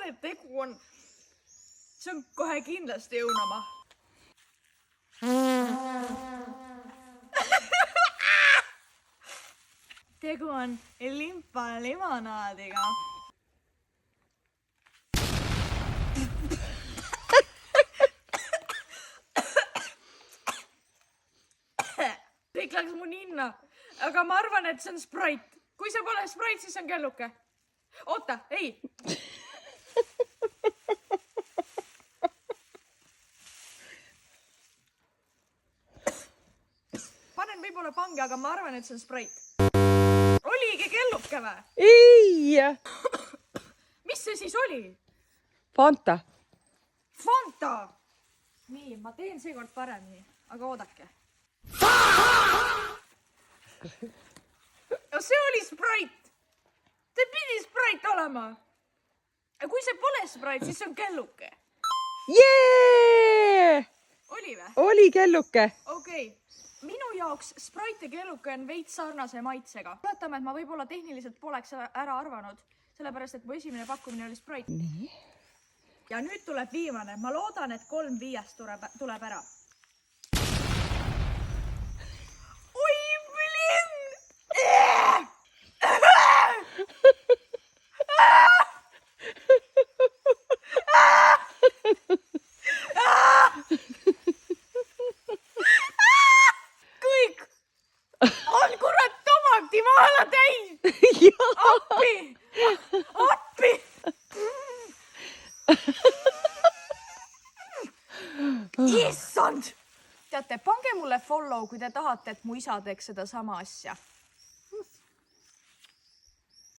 et tegu on... See on kohe kindlasti õunama. Tegu on limpa limonaadiga. Kõik läks mu ninna, aga ma arvan, et see on Sprite. Kui see pole Sprite, siis on kelluke. Oota, ei. Panen võib-olla pange, aga ma arvan, et see on Sprite. Oligi kelluke või? Ei! Mis see siis oli? Fanta. Fanta! Nii, ma teen seekord paremini, aga oodake. See oli Sprite. See pidi Sprite olema. Ja kui see pole Sprite, siis see on kelluke. Jee! Oli või? Oli kelluke. Okei. Minu jaoks Sprite ja kelluke on veits sarnase maitsega. Tuletame, et ma võib-olla tehniliselt poleks ära arvanud, sellepärast, et mu esimene pakkumine oli Sprite. Nii. Ja nüüd tuleb viimane. Ma loodan, et 3-5 tuleb ära. Oi, blin! Kõik on kurat tomati maala täis! Appi! Appi! Issand! Teate, pange mulle follow, kui te tahate, et mu isa teeks seda sama asja.